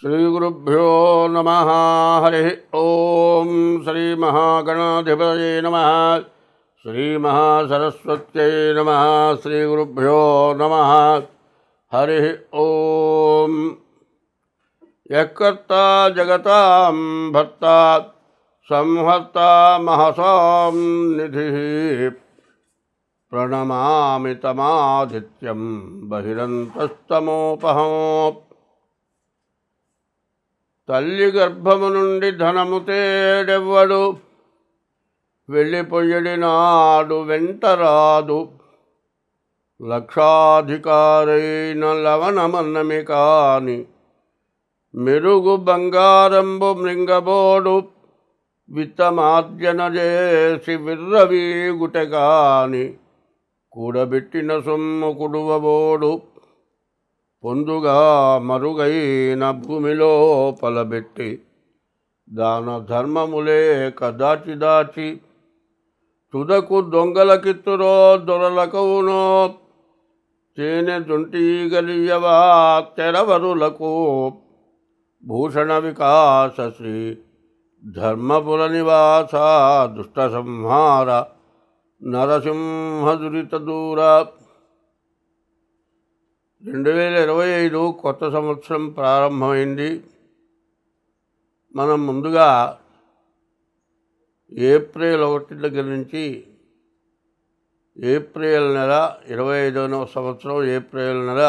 श्रीगुरुभ्यो नमः। हरि ओम श्रीमहागणाधिपतये नमः। श्रीमहासरस्वत्यै नमः। श्रीगुरुभ्यो नमः। हरि ओम। यत्कर्ता जगतां भर्ता संहर्ता महसां निधिः प्रणमामि तमादित्यं बहिरन्तस्तमोपहम्। తల్లి గర్భము నుండి ధనము తేడెవ్వడు, వెళ్ళిపోయడి నాడు వెంటరాదు. లక్షాధికారైన లవణమన్నమి కాని మెరుగు బంగారంబు మృంగబోడు. విత్తమార్జన చేసి విర్రవీగుటె కాని కూడబెట్టిన సొమ్ము కుడువబోడు. పొందుగా మరుగైన భూమిలో పలబెట్టి దాన ధర్మములేక దాచి దాచి తుదకు దొంగలకిత్తురో దొరలకవునో. తేనె దుంటీగలియవా తెరవరులకు భూషణ వికాస శ్రీ ధర్మపుర నివాస దుష్ట సంహార నరసింహ దురిత దూర. 2025 కొత్త సంవత్సరం ప్రారంభమైంది. మనం ముందుగా ఏప్రిల్ 1 దగ్గర నుంచి ఏప్రిల్ నెల 25వ సంవత్సరం ఏప్రిల్ నెల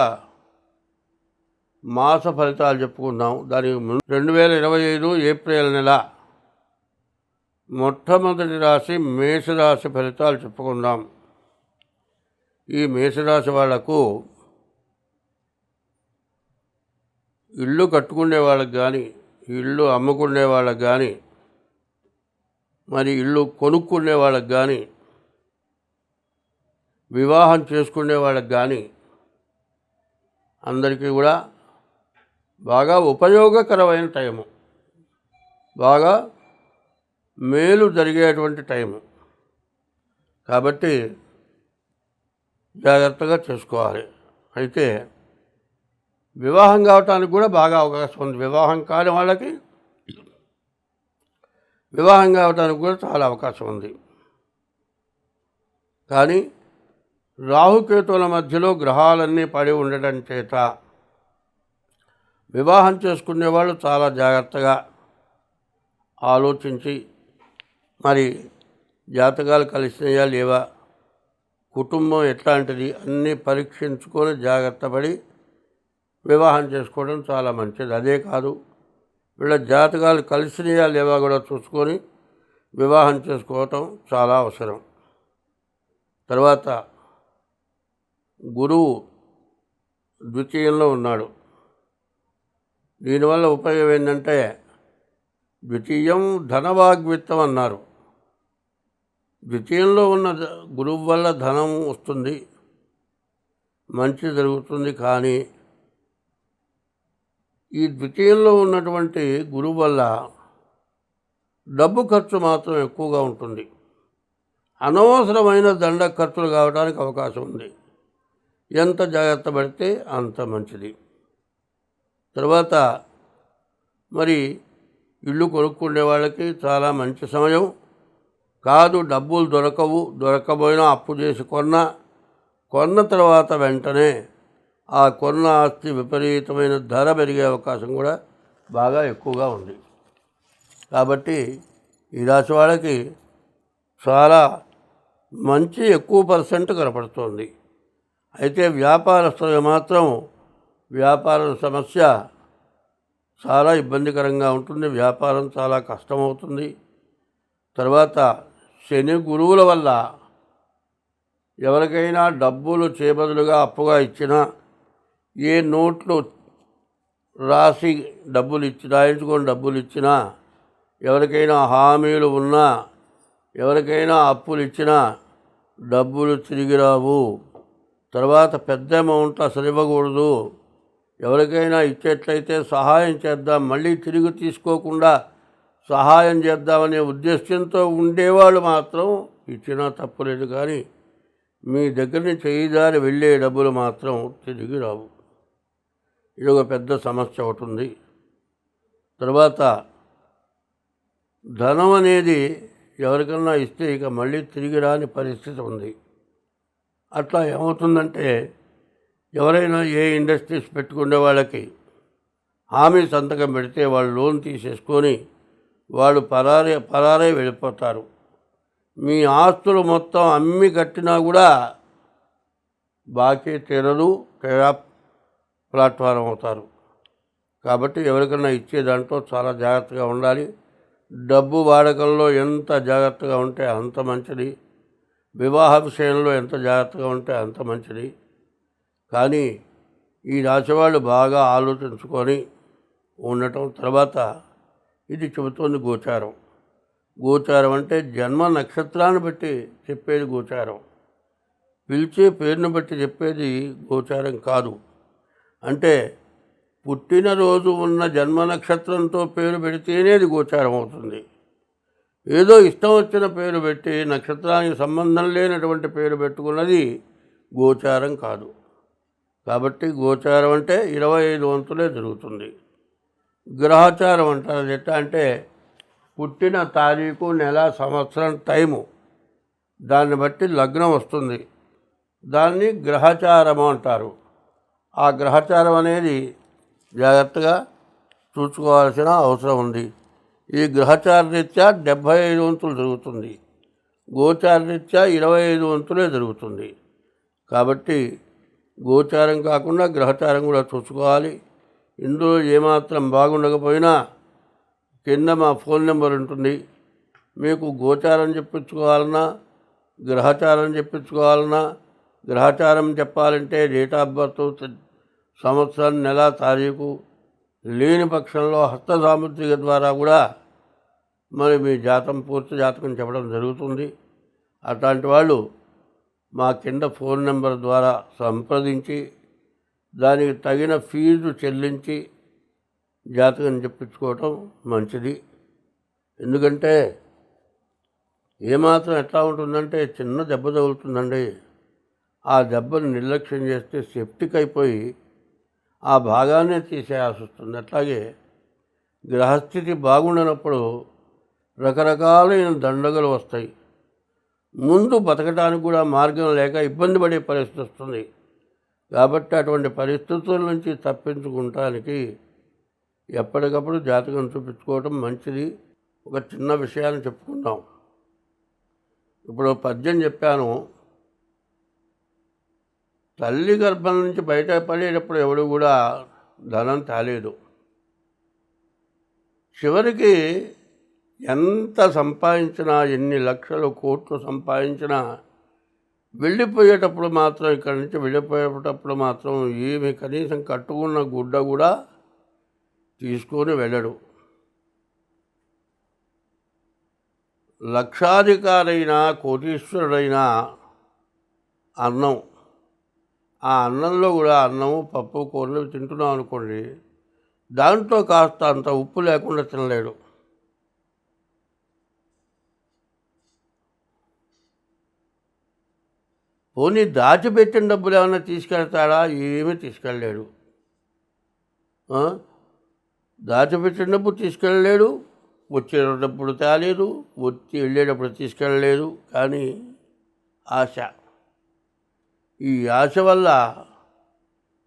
మాస ఫలితాలు చెప్పుకుందాం. దానికి 2025 ఏప్రిల్ నెల మొట్టమొదటి రాశి మేషరాశి ఫలితాలు చెప్పుకుందాం. ఈ మేషరాశి వాళ్లకు ఇల్లు కట్టుకునే వాళ్ళకి కానీ, ఇల్లు అమ్ముకునే వాళ్ళకి కానీ, మరి ఇల్లు కొనుక్కునే వాళ్ళకి కానీ, వివాహం చేసుకునే వాళ్ళకి కానీ అందరికీ కూడా బాగా ఉపయోగకరమైన టైము, బాగా మేలు జరిగేటువంటి టైము. కాబట్టి జాగ్రత్తగా చేసుకోవాలి. అయితే వివాహం కావటానికి కూడా బాగా అవకాశం ఉంది. వివాహం కాని వాళ్ళకి వివాహం కావటానికి కూడా చాలా అవకాశం ఉంది. కానీ రాహుకేతువుల మధ్యలో గ్రహాలన్నీ పడి ఉండటం చేత వివాహం చేసుకునే వాళ్ళు చాలా జాగ్రత్తగా ఆలోచించి మరి జాతకాలు కలిసినాయా లేవా, కుటుంబం ఎట్లాంటిది అన్నీ పరీక్షించుకొని జాగ్రత్త పడి వివాహం చేసుకోవడం చాలా మంచిది. అదే కాదు, వీళ్ళ జాతకాలు కలిసినాయా లేవా కూడా చూసుకొని వివాహం చేసుకోవటం చాలా అవసరం. తర్వాత గురువు ద్వితీయంలో ఉన్నాడు. దీనివల్ల ఉపయోగం ఏంటంటే ద్వితీయం ధనవాగ్విత్తం అన్నారు. ద్వితీయంలో ఉన్న గురువు వల్ల ధనం వస్తుంది, మంచి జరుగుతుంది. కానీ ఈ ద్వితీయంలో ఉన్నటువంటి గురువు వల్ల డబ్బు ఖర్చు మాత్రం ఎక్కువగా ఉంటుంది. అనవసరమైన దండ ఖర్చులు కావడానికి అవకాశం ఉంది. ఎంత జాగ్రత్త పడితే అంత మంచిది. తర్వాత మరి ఇల్లు కొనుక్కునే వాళ్ళకి చాలా మంచి సమయం కాదు. డబ్బులు దొరకబోయినా అప్పు చేసి కొన్న తర్వాత వెంటనే ఆ కొన్న ఆస్తి విపరీతమైన ధర పెరిగే అవకాశం కూడా బాగా ఎక్కువగా ఉంది. కాబట్టి ఈ రాశి వాళ్ళకి చాలా మంచి ఎక్కువ % కనపడుతోంది. అయితే వ్యాపారస్తులకు మాత్రం వ్యాపారం సమస్య చాలా ఇబ్బందికరంగా ఉంటుంది. వ్యాపారం చాలా కష్టమవుతుంది. తర్వాత శని గురువుల వల్ల ఎవరికైనా డబ్బులు చేబదులుగా అప్పుగా ఇచ్చినా, ఏ నోట్లు రాసి రాయించుకొని డబ్బులు ఇచ్చినా, ఎవరికైనా హామీలు ఉన్నా, ఎవరికైనా అప్పులు ఇచ్చినా డబ్బులు తిరిగి రావు. తర్వాత పెద్ద అమౌంట్ అసలు ఇవ్వకూడదు. ఎవరికైనా ఇచ్చేట్లయితే సహాయం చేద్దాం, మళ్ళీ తిరిగి తీసుకోకుండా సహాయం చేద్దామనే ఉద్దేశంతో ఉండేవాళ్ళు మాత్రం ఇచ్చినా తప్పులేదు. కానీ మీ దగ్గర నుంచి చేయిదారి వెళ్ళే డబ్బులు మాత్రం తిరిగి రావు. ఇది ఒక పెద్ద సమస్య అవుతుంది. తర్వాత ధనం అనేది ఎవరికన్నా ఇస్తే ఇక మళ్ళీ తిరిగి రాని పరిస్థితి ఉంది. అట్లా ఏమవుతుందంటే ఎవరైనా ఏ ఇండస్ట్రీస్ పెట్టుకునే వాళ్ళకి హామీ సంతకం పెడితే వాళ్ళు లోన్ తీసేసుకొని వాళ్ళు పరారే వెళ్ళిపోతారు. మీ ఆస్తులు మొత్తం అమ్మి కట్టినా కూడా బాకీ తీరదు, తేడా ప్లాట్ఫారం అవుతారు. కాబట్టి ఎవరికైనా ఇచ్చే దాంట్లో చాలా జాగ్రత్తగా ఉండాలి. డబ్బు వాడకంలో ఎంత జాగ్రత్తగా ఉంటే అంత మంచిది. వివాహ విషయంలో ఎంత జాగ్రత్తగా ఉంటే అంత మంచిది. కానీ ఈ రాశివాళ్ళు బాగా ఆలోచించుకొని ఉండటం. తర్వాత ఇది చెబుతోంది గోచారం. గోచారం అంటే జన్మ నక్షత్రాన్ని బట్టి చెప్పేది గోచారం. పిలిచే పేరుని బట్టి చెప్పేది గోచారం కాదు. అంటే పుట్టినరోజు ఉన్న జన్మ నక్షత్రంతో పేరు పెడితేనే అది గోచారం అవుతుంది. ఏదో ఇష్టం వచ్చిన పేరు పెట్టి నక్షత్రానికి సంబంధం లేనటువంటి పేరు పెట్టుకున్నది గోచారం కాదు. కాబట్టి గోచారం అంటే 25 వంతులే జరుగుతుంది. గ్రహచారం అంటారు. ఎట్లా అంటే పుట్టిన తారీఖు, నెల, సంవత్సరం, టైము దాన్ని బట్టి లగ్నం వస్తుంది. దాన్ని గ్రహచారము అంటారు. ఆ గ్రహచారం అనేది జాగ్రత్తగా చూసుకోవాల్సిన అవసరం ఉంది. ఈ గ్రహచార రీత్యా 75 వంతులు జరుగుతుంది. గోచార రీత్యా 25 వంతులే జరుగుతుంది. కాబట్టి గోచారం కాకుండా గ్రహచారం కూడా చూసుకోవాలి. ఇందులో ఏమాత్రం బాగుండకపోయినా కింద మా ఫోన్ నెంబర్ ఉంటుంది. మీకు గోచారం చెప్పించుకోవాలన్నా, గ్రహచారం చెప్పించుకోవాలన్నా, గ్రహచారం చెప్పాలంటే డేట్ ఆఫ్ బర్త్, సంవత్సరం, నెల, తారీఖు లేని పక్షంలో హస్త సాముద్రిక ద్వారా కూడా మరి మీ పూర్తి జాతకం చెప్పడం జరుగుతుంది. అట్లాంటి వాళ్ళు మా కింద ఫోన్ నెంబర్ ద్వారా సంప్రదించి దానికి తగిన ఫీజు చెల్లించి జాతకం చెప్పించుకోవటం మంచిది. ఎందుకంటే ఏమాత్రం ఎట్లా ఉంటుందంటే చిన్న దెబ్బ తగులుతుందండి. ఆ దెబ్బను నిర్లక్ష్యం చేస్తే సెప్టిక్ అయిపోయి ఆ భాగాన్నే తీసేయాల్సి వస్తుంది. అట్లాగే గ్రహస్థితి బాగుండనప్పుడు రకరకాలైన దండగలు వస్తాయి. ముందు బతకడానికి కూడా మార్గం లేక ఇబ్బంది పడే పరిస్థితి వస్తుంది. కాబట్టి అటువంటి పరిస్థితుల నుంచి తప్పించుకోవటానికి ఎప్పటికప్పుడు జాతకం చూపించుకోవటం మంచిది. ఒక చిన్న విషయాన్ని చెప్పుకుందాం. ఇప్పుడు పద్యం చెప్పాను. తల్లి గర్భం నుంచి బయటపడేటప్పుడు ఎవడు కూడా ధనం తేలేదు. చివరికి ఎంత సంపాదించినా, ఎన్ని లక్షలు కోట్లు సంపాదించినా వెళ్ళిపోయేటప్పుడు మాత్రం, ఇక్కడి నుంచి వెళ్ళిపోయేటప్పుడు మాత్రం ఏమి కనీసం కట్టుకున్న గుడ్డ కూడా తీసుకొని వెళ్ళడు. లక్షాధికారైనా, కోటీశ్వరుడైనా అన్నం, ఆ అన్నంలో కూడా అన్నము, పప్పు, కూరలు తింటున్నాం అనుకోండి, దాంట్లో కాస్త అంత ఉప్పు లేకుండా తినలేడు. పోనీ దాచిపెట్టిన డబ్బులు ఏమైనా తీసుకెళ్తాడా? ఏమీ తీసుకెళ్ళలేడు. దాచిపెట్టిన డబ్బు తీసుకెళ్ళలేడు, వచ్చేటప్పుడు తేలేదు, వచ్చి వెళ్ళేటప్పుడు తీసుకెళ్ళలేదు. కానీ ఆశ, ఈ ఆశ వల్ల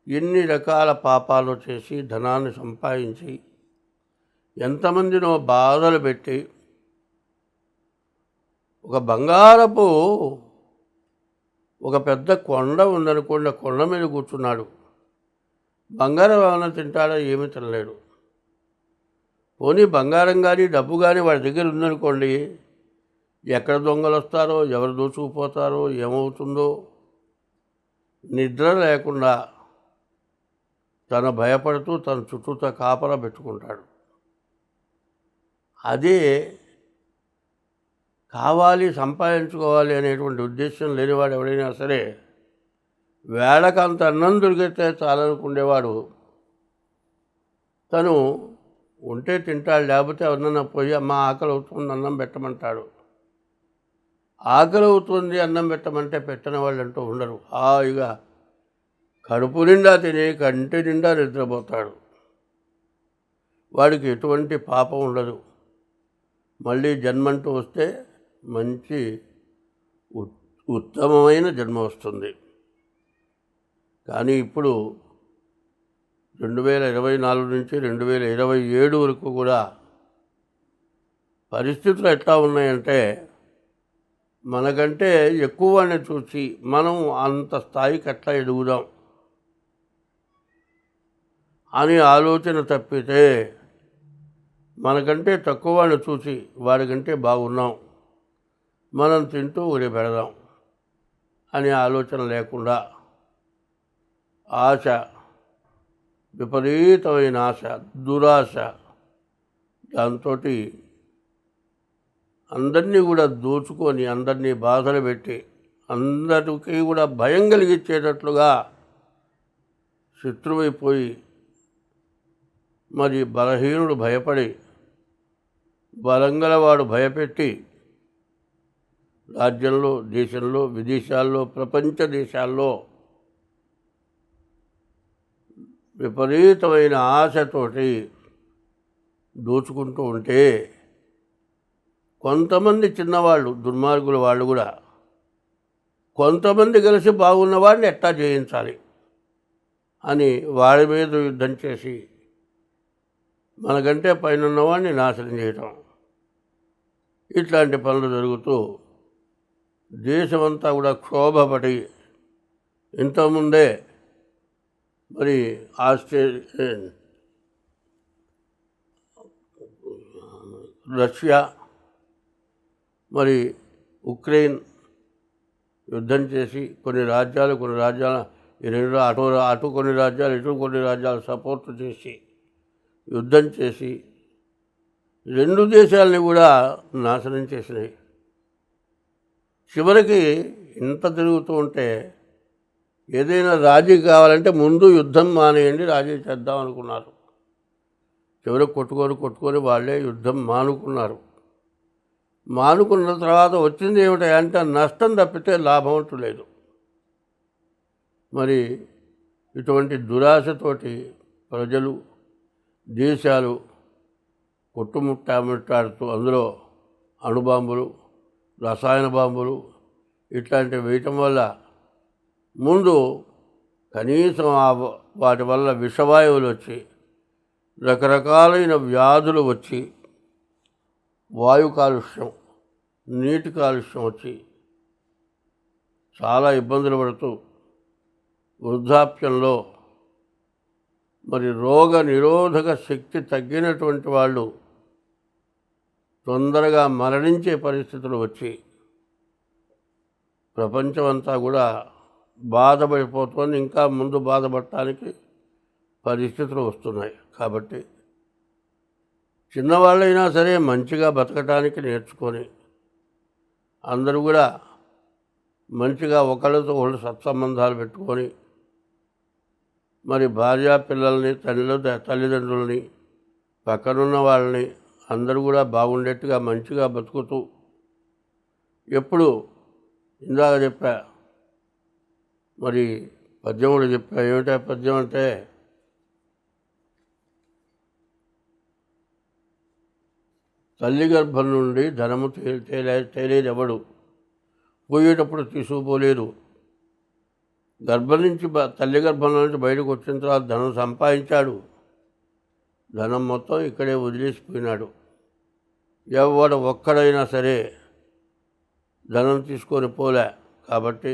ఎన్ని రకాల పాపాలు చేసి ధనాన్ని సంపాదించి ఎంతమందినో బాధలు పెట్టి, ఒక బంగారపు ఒక పెద్ద కొండ ఉందనుకోండి, కొండ మీద కూర్చున్నాడు. బంగారం ఏమైనా తింటాడా? ఏమీ తినలేడు. పోనీ బంగారం కానీ డబ్బు కానీ వాడి దగ్గర ఉందనుకోండి, ఎక్కడ దొంగలు వస్తారో, ఎవరు దోచుకుపోతారో, ఏమవుతుందో నిద్ర లేకుండా తను భయపడుతూ తన చుట్టూతో కాపలా పెట్టుకుంటాడు. అదే కావాలి, సంపాదించుకోవాలి అనేటువంటి ఉద్దేశం లేనివాడు ఎవడైనా సరే వేళకు అంత అన్నం దొరికితే చాలనుకునేవాడు తను ఉంటే తింటాడు, లేకపోతే ఎవరినన్నా పోయి అమ్మ ఆకలి అవుతుంది అన్నం పెట్టమంటాడు. ఆకలి అవుతుంది అన్నం పెట్టమంటే పెట్టని వాళ్ళు అంటూ ఉండరు. హాయిగా కడుపు నిండా తిని కంటి నిండా నిద్రపోతాడు. వాడికి ఎటువంటి పాపం ఉండదు. మళ్ళీ జన్మంటూ వస్తే మంచి ఉత్తమమైన జన్మ వస్తుంది. కానీ ఇప్పుడు 2024 నుంచి 2027 వరకు కూడా పరిస్థితులు ఎట్లా ఉన్నాయంటే, మనకంటే ఎక్కువ వాడిని చూసి మనం అంత స్థాయికి ఎట్లా ఎదుగుదాం అని ఆలోచన తప్పితే, మనకంటే తక్కువ వాడిని చూసి వాడికంటే బాగున్నాం, మనం తింటూ ఊరి పెడదాం అనే ఆలోచన లేకుండా ఆశ, విపరీతమైన ఆశ, దురాశ, దాంతో అందరినీ కూడా దోచుకొని, అందరినీ బాధలు పెట్టి, అందరికీ కూడా భయం కలిగించేటట్లుగా శత్రువైపోయి, మరి బలహీనుడు భయపడి, బలంగలవాడు భయపెట్టి, రాజ్యంలో, దేశంలో, విదేశాల్లో, ప్రపంచ దేశాల్లో విపరీతమైన ఆశతోటి దోచుకుంటూ ఉంటే, కొంతమంది చిన్నవాళ్ళు, దుర్మార్గుల వాళ్ళు కూడా కొంతమంది కలిసి బాగున్నవాడిని ఎట్టా జయించాలి అని వాడి మీద యుద్ధం చేసి మనకంటే పైన ఉన్నవాడిని నాశనం చేయటం, ఇట్లాంటి పనులు జరుగుతూ దేశమంతా కూడా క్షోభపడి, ఇంతకుముందే మరి రష్యా మరి ఉక్రెయిన్ యుద్ధం చేసి కొన్ని రాజ్యాలు ఈ రెండు అటు కొన్ని రాజ్యాలు, ఇటు కొన్ని రాజ్యాలు సపోర్ట్ చేసి యుద్ధం చేసి రెండు దేశాలని కూడా నాశనం చేసినాయి. చివరికి ఇంత తిరుగుతూ ఉంటే ఏదైనా రాజీ కావాలంటే ముందు యుద్ధం మానేయండి, రాజీ చేద్దాం అనుకున్నారు. చివరికి కొట్టుకొని వాళ్ళే యుద్ధం మానుకున్నారు. మానుకున్న తర్వాత వచ్చింది ఏమిటంటే నష్టం తప్పితే లాభం అంటూ లేదు. మరి ఇటువంటి దురాశతోటి ప్రజలు, దేశాలు కొట్టుముట్టాడుతూ అందులో అణుబాంబులు, రసాయన బాంబులు ఇట్లాంటివి వేయటం వల్ల ముందు కనీసం వాటి వల్ల విషవాయువులు వచ్చి, రకరకాలైన వ్యాధులు వచ్చి, వాయు కాలుష్యం, నీటి కాలుష్యం వచ్చి చాలా ఇబ్బందులు పడుతూ వృద్ధాప్యంలో మరి రోగ నిరోధక శక్తి తగ్గినటువంటి వాళ్ళు తొందరగా మరణించే పరిస్థితులు వచ్చి ప్రపంచమంతా కూడా బాధపడిపోతుంది. ఇంకా ముందు బాధపడటానికి పరిస్థితులు వస్తున్నాయి. కాబట్టి చిన్నవాళ్ళైనా సరే మంచిగా బతకటానికి నేర్చుకొని అందరూ కూడా మంచిగా ఒకళ్ళతో ఒకళ్ళు సత్సంబంధాలు పెట్టుకొని, మరి భార్య పిల్లల్ని, తల్లిదండ్రులని, పక్కనున్న వాళ్ళని అందరూ కూడా బాగుండేట్టుగా మంచిగా బతుకుతూ, ఎప్పుడు ఇందాక చెప్పా మరి పద్యం కూడా చెప్పా. ఏమిటా పద్యం అంటే, తల్లి గర్భం నుండి ధనము తేలేదెవడు, పోయేటప్పుడు తీసుకుపోలేదు. తల్లి గర్భంలో నుంచి బయటకు వచ్చిన తర్వాత ధనం సంపాదించాడు, ధనం మొత్తం ఇక్కడే వదిలేసిపోయినాడు. ఎవడు ఒక్కడైనా సరే ధనం తీసుకొని పోలే. కాబట్టి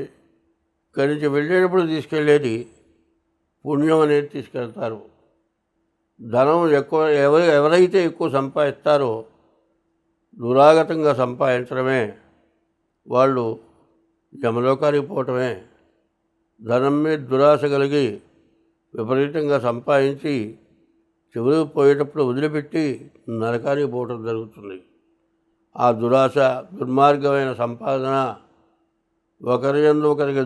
ఇక్కడి నుంచి వెళ్ళేటప్పుడు తీసుకెళ్ళేది పుణ్యం అనేది తీసుకెళ్తారు. ధనం ఎవరైతే ఎక్కువ సంపాదిస్తారో దురాగతంగా సంపాదించడమే, వాళ్ళు యమలోకానికి పోవటమే. ధనం మీద దురాశ కలిగి విపరీతంగా సంపాదించి చివరికి పోయేటప్పుడు వదిలిపెట్టి నరకానికి పోవటం జరుగుతుంది. ఆ దురాశ, దుర్మార్గమైన సంపాదన, ఒకరి యందు ఒకరికి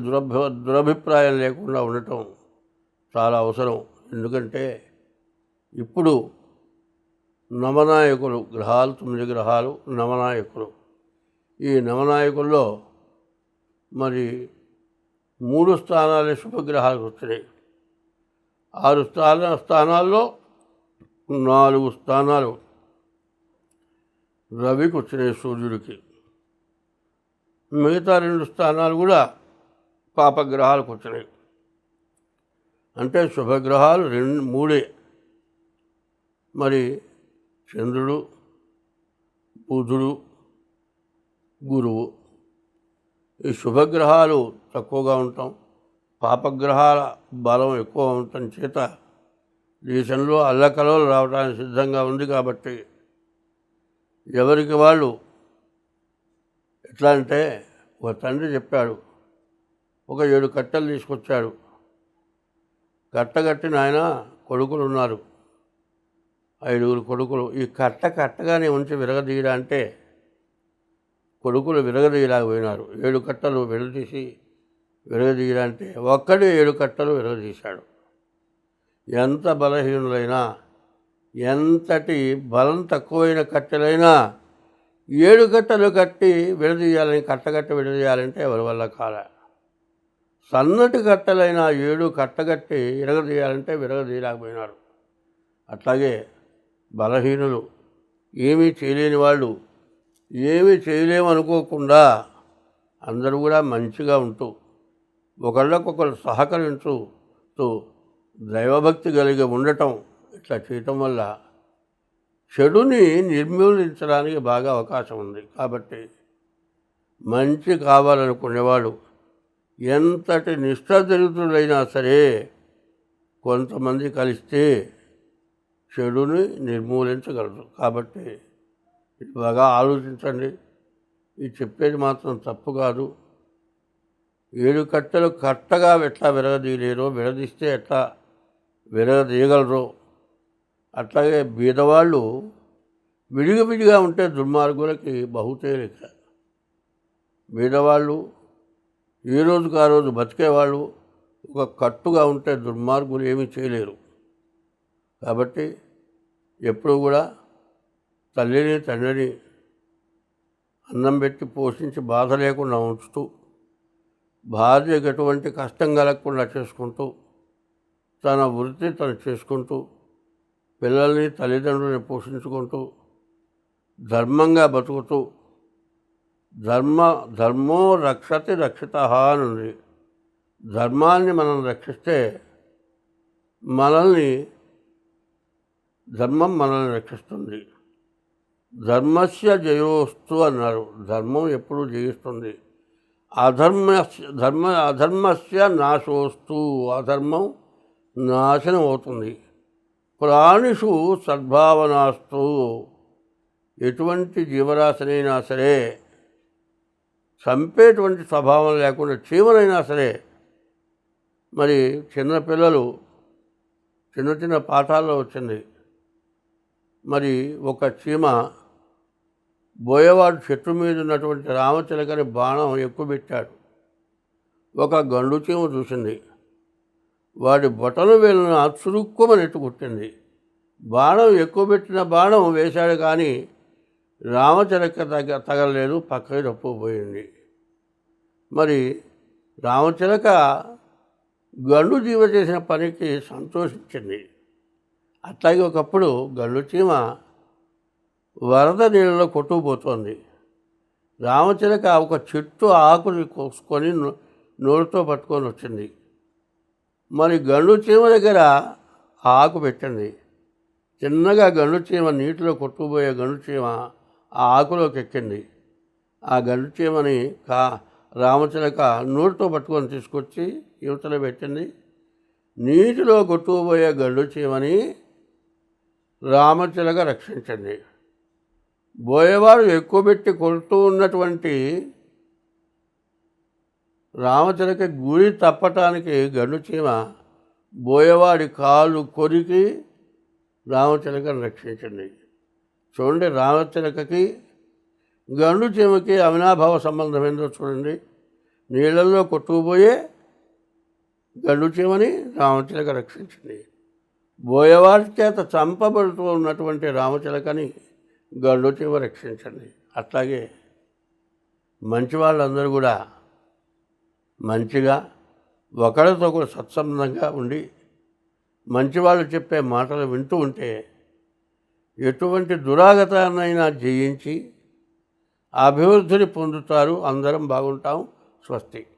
దురభిప్రాయం లేకుండా ఉండటం చాలా అవసరం. ఎందుకంటే ఇప్పుడు నవనాయకులు గ్రహాలు, 9 గ్రహాలు నవనాయకులు. ఈ నవనాయకుల్లో మరి 3 స్థానాలే శుభగ్రహాలు వచ్చినాయి. 6 స్థానాల్లో 4 స్థానాలు రవికి వచ్చినాయి, సూర్యుడికి. మిగతా 2 స్థానాలు కూడా పాపగ్రహాలకు వచ్చినాయి. అంటే శుభగ్రహాలు 3. మరి చంద్రుడు, బుధుడు, గురువు. ఈ శుభగ్రహాలు తక్కువగా ఉంటాం, పాపగ్రహాల బలం ఎక్కువ ఉండటం చేత దేశంలో అల్లకలలు రావడానికి సిద్ధంగా ఉంది. కాబట్టి ఎవరికి వాళ్ళు ఎట్లా అంటే, ఒక తండ్రి చెప్పాడు, ఒక 7 కట్టెలు తీసుకొచ్చాడు. కట్టగట్టిన ఆయన కొడుకులు ఉన్నారు, 5 కొడుకులు. ఈ కట్టగానే ఉంచి విరగదీయడా అంటే కొడుకులు విరగదీయలేకపోయినారు. 7 కట్టలు విడదీసి విరగదీయడా అంటే ఒక్కడే 7 కట్టలు విరగదీశాడు. ఎంత బలహీనులైనా, ఎంతటి బలం తక్కువైన కట్టెలైనా 7 కట్టలు కట్టి విడదీయాలని, కట్టగట్టి విడదీయాలంటే ఎవరి వల్ల కాల. సన్నటి కట్టెలైనా 7 కట్టగట్టి విరగదీయాలంటే విరగదీయలేకపోయినారు. అట్లాగే బలహీనులు, ఏమీ చేయలేని వాళ్ళు, ఏమీ చేయలేమనుకోకుండా అందరూ కూడా మంచిగా ఉంటూ ఒకళ్ళకొకరు సహకరించుతూ దైవభక్తి కలిగి ఉండటం, ఇట్లా చేయటం వల్ల చెడుని నిర్మూలించడానికి బాగా అవకాశం ఉంది. కాబట్టి మంచి కావాలనుకునేవాడు ఎంతటి నిష్ఠాదరిద్రులైనా సరే కొంతమంది కలిస్తే చెడుని నిర్మూలించగలరు. కాబట్టి ఇది బాగా ఆలోచించండి. ఇది చెప్పేది మాత్రం తప్పు కాదు. 7 కట్టెలు కట్టగా ఎట్లా విరగదీయలేరో, విడదీస్తే ఎట్లా విరగదీయగలరో, అట్లాగే బీదవాళ్ళు విడిగా ఉంటే దుర్మార్గులకి బహుతేలిక. బీదవాళ్ళు ఏ రోజుకు ఆ రోజు బతికేవాళ్ళు ఒక కట్టుగా ఉంటే దుర్మార్గులు ఏమీ చేయలేరు. కాబట్టి ఎప్పుడు కూడా తల్లిని తండ్రిని అన్నం పెట్టి పోషించి బాధ లేకుండా ఉంచుతూ, భార్యకు ఎటువంటి కష్టం కలగకుండా చేసుకుంటూ, తన వృత్తి తను చేసుకుంటూ, పిల్లల్ని తల్లిదండ్రులని పోషించుకుంటూ, ధర్మంగా బతుకుతూ, ధర్మో రక్షతి రక్షితః అని ఉంది. ధర్మాన్ని మనం రక్షిస్తే ధర్మం మనల్ని రక్షిస్తుంది. ధర్మస్య జయోస్తు అన్నారు. ధర్మం ఎప్పుడూ జయిస్తుంది. అధర్మస్య నాశోస్తు, అధర్మం నాశనం అవుతుంది. ప్రాణిషు సద్భావనాస్తు, ఎటువంటి జీవరాశినైనా సరే చంపేటువంటి స్వభావం లేకుండా, చీమనైనా సరే. మరి చిన్నపిల్లలు చిన్న పాఠాల్లో వచ్చింది. మరి ఒక చీమ బోయవాడు చెట్టు మీద ఉన్నటువంటి రామచిలకని బాణం ఎక్కువబెట్టాడు. ఒక గండు చీమ చూసింది, వాడి బొటను వేలును చురుక్కుమని ఎట్టుకుట్టింది. బాణం ఎక్కువబెట్టిన బాణం వేశాడు, కానీ రామచిలక తగలలేదు, పక్కకి తప్పుకుపోయింది. మరి రామచిలక గండు జీవ చేసిన పనికి సంతోషించింది. అట్లాగే ఒకప్పుడు గండు చీమ వరద నీళ్ళలో కొట్టుకుపోతుంది. రామచిలక ఒక చెట్టు ఆకుని కోసుకొని నోరుతో పట్టుకొని వచ్చింది. మరి గండు చీమ దగ్గర ఆకు పెట్టింది. చిన్నగా గండు చీమ, నీటిలో కొట్టుకుపోయే గండు చీమ ఆ ఆకులోకి ఎక్కింది. ఆ గండు చీమని రామచిలక నోటితో పట్టుకొని తీసుకొచ్చి యువతలో పెట్టింది. నీటిలో కొట్టుకుపోయే గండు చీమని రామచిలక రక్షించింది. బోయేవాడు ఎక్కువ పెట్టి కొడుతూ ఉన్నటువంటి రామచిలక గురి తప్పటానికి గండు చీమ బోయేవాడి కాలు కొరికి రామచిలకను రక్షించింది. చూడండి, రామచిలకకి గండు చీమకి అవినాభావ సంబంధం ఏందో చూడండి. నీళ్ళల్లో కొట్టుకుపోయే గండు చీమని రామచిలక రక్షించింది. బోయవాడి చేత చంపబడుతూ ఉన్నటువంటి రామచిలకని గండు చీమ రక్షించండి. అట్లాగే మంచి వాళ్ళందరూ కూడా మంచిగా ఒకరితో ఒకరు సత్సంబంధంగా ఉండి మంచివాళ్ళు చెప్పే మాటలు వింటూ ఉంటే ఎటువంటి దురాగతాన్నైనా జయించి అభివృద్ధిని పొందుతారు. అందరం బాగుంటాం. స్వస్తి.